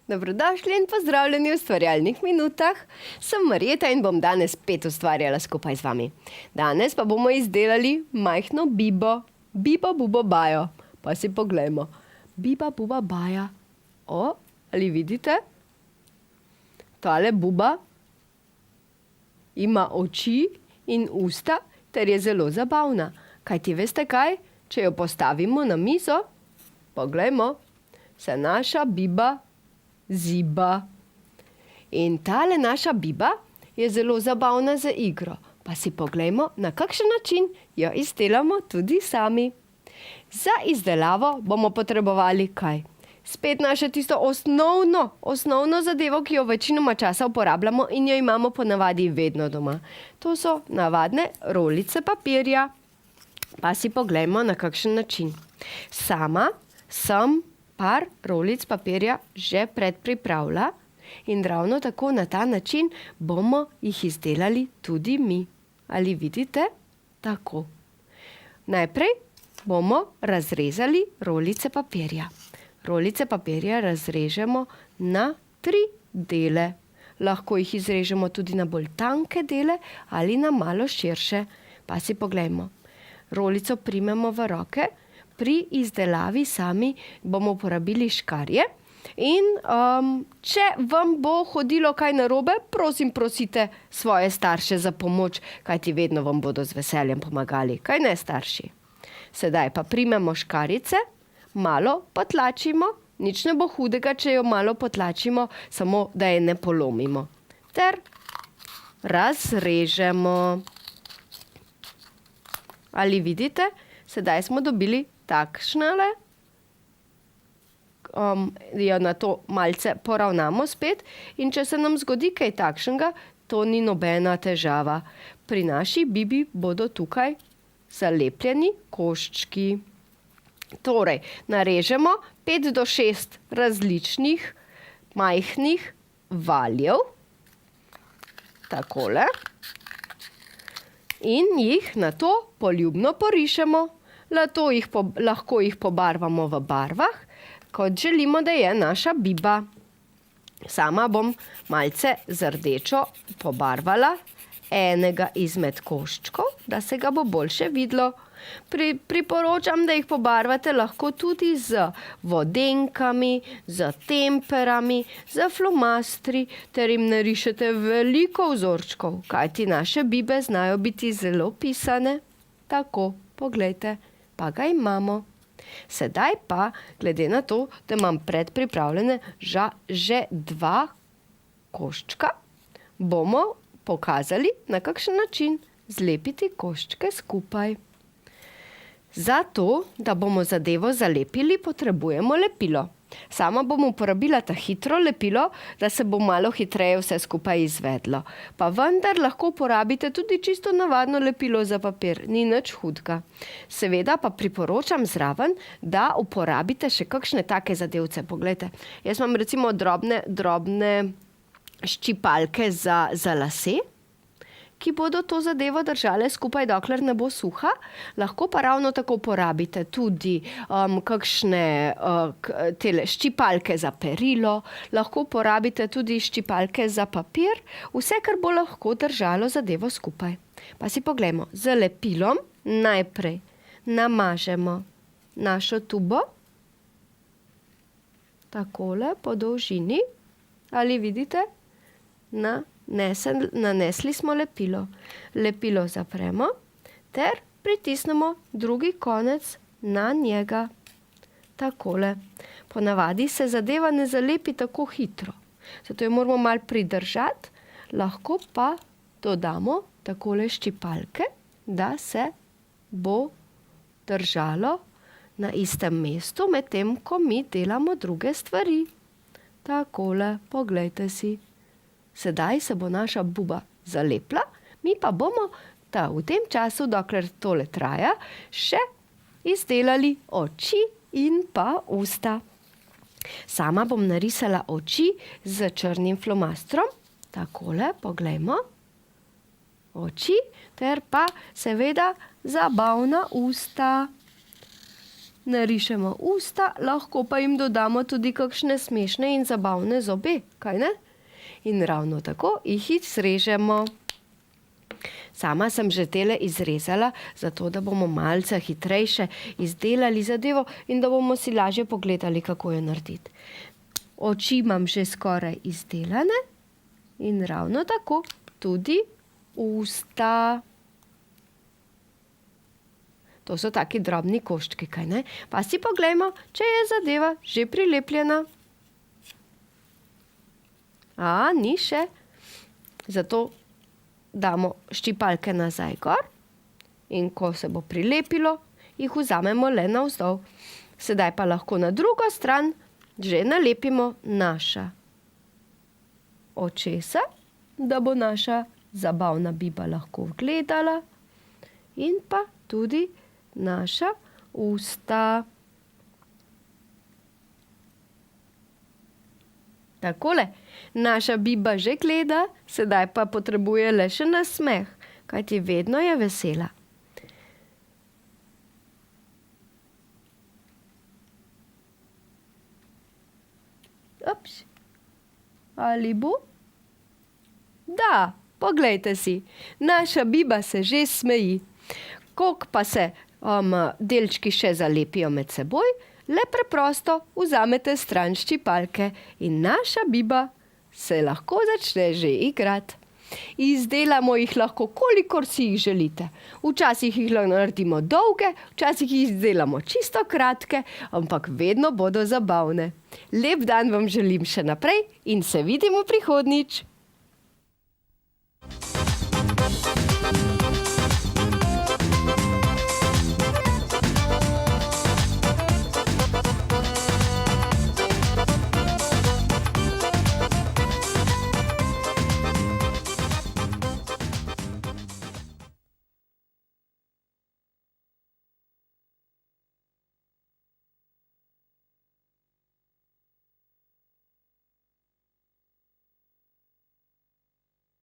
Dobrodošli in pozdravljeni v Ustvarjalnih minutah. Sem Marjeta in bom danes spet ustvarjala skupaj z vami. Danes pa bomo izdelali majhno bibo. Bibo, bubo, bajo. Pa si poglejmo. Biba, buba, baja. O, ali vidite? Tale buba ima oči in usta ter je zelo zabavna. Kajti veste kaj? Če jo postavimo na mizo, poglejmo, se naša biba ziba. In tale naša biba je zelo zabavna za igro. Pa si poglejmo, na kakšen način jo izdelamo tudi sami. Za izdelavo bomo potrebovali kaj? Spet naše tisto osnovno zadevo, ki jo večinoma časa uporabljamo in jo imamo ponavadi vedno doma. To so navadne rolice papirja. Pa si poglejmo, na kakšen način. Sama sem par rolic papirja že predpripravila in ravno tako na ta način bomo jih izdelali tudi mi. Ali vidite? Tako. Najprej bomo razrezali rolice papirja. Rolice papirja razrežemo na 3 dele. Lahko jih izrežemo tudi na bolj tanke dele ali na malo širše. Pa si poglejmo. Rolico primemo v roke. Pri izdelavi sami bomo uporabili škarje. In če vam bo hodilo kaj narobe, prosite svoje starše za pomoč, kajti vedno vam bodo z veseljem pomagali. Kaj ne, starši? Sedaj pa primemo škarjice, malo potlačimo, nič ne bo hudega, če jo malo potlačimo, samo da je ne polomimo. Ter razrežemo. Ali vidite? Sedaj smo dobili takšnale. Jo na to malce poravnamo spet in če se nam zgodi kaj takšnega, to ni nobena težava. Pri naši bibi bodo tukaj zalepljeni koščki. Torej, narežemo 5 do 6 različnih majhnih valjev. Takole. In jih nato poljubno porišemo. Lahko jih pobarvamo v barvah, kot želimo, da je naša biba. Sama bom malce z rdečo pobarvala enega izmed koščkov, da se ga bo boljše videlo. Priporočam, da jih pobarvate lahko tudi z vodenkami, z temperami, z flomastri, ter jim narišete veliko vzorčkov, kajti naše bibe znajo biti zelo pisane. Tako, poglejte, pa ga imamo. Sedaj pa, glede na to, da imam predpripravljene že 2 koščka, bomo pokazali, na kakšen način zlepiti koščke skupaj. Zato, da bomo zadevo zalepili, potrebujemo lepilo. Sama bom uporabila ta hitro lepilo, da se bo malo hitreje vse skupaj izvedlo. Pa vendar lahko uporabite tudi čisto navadno lepilo za papir, ni nič hudega. Seveda pa priporočam zraven, da uporabite še kakšne take zadevce. Poglejte, jaz imam recimo drobne ščipalke za lase, ki bodo to zadevo držale skupaj, dokler ne bo suha. Lahko pa ravno tako uporabite tudi kakšne tele ščipalke za perilo, lahko uporabite tudi ščipalke za papir, vse, kar bo lahko držalo zadevo skupaj. Pa si poglejmo, z lepilom najprej namažemo našo tubo, takole po dolžini, ali vidite, nanesli smo lepilo. Lepilo zapremo ter pritisnemo drugi konec na njega. Takole. Ponavadi se zadeva ne zalepi tako hitro, zato jo moramo malo pridržati, lahko pa dodamo takole ščipalke, da se bo držalo na istem mestu, medtem ko mi delamo druge stvari. Takole, poglejte si. Sedaj se bo naša buba zalepla, mi pa bomo v tem času, dokler tole traja, še izdelali oči in pa usta. Sama bom narisala oči z črnim flomastrom. Takole, poglejmo. Oči ter pa seveda zabavna usta. narišemo usta, lahko pa jim dodamo tudi kakšne smešne in zabavne zobe, kaj ne? In ravno tako jih izrežemo. Sama sem že tele izrezala, zato da bomo malce hitrejše izdelali zadevo in da bomo si lažje pogledali, kako jo narediti. Oči imam že skoraj izdelane in ravno tako tudi usta. To so taki drobni koščki, kaj ne? Pa si poglejmo, če je zadeva že prilepljena. Ni še. Zato damo ščipalke nazaj gor in ko se bo prilepilo, jih vzamemo le navzdol. Sedaj pa lahko na drugo stran že nalepimo naša očesa, da bo naša zabavna biba lahko gledala, in pa tudi naša usta. Takole, naša biba že gleda, sedaj pa potrebuje le še nasmeh, kajti vedno je vesela. Ups. Ali bo? Da, poglejte si, naša biba se že smeji. Koliko pa se delčki še zalepijo med seboj, le preprosto vzamete stran ščipalke in naša biba se lahko začne že igrati. Izdelamo jih lahko, kolikor si jih želite. Včasih jih naredimo dolge, včasih jih izdelamo čisto kratke, ampak vedno bodo zabavne. Lep dan vam želim še naprej in se vidimo prihodnjič.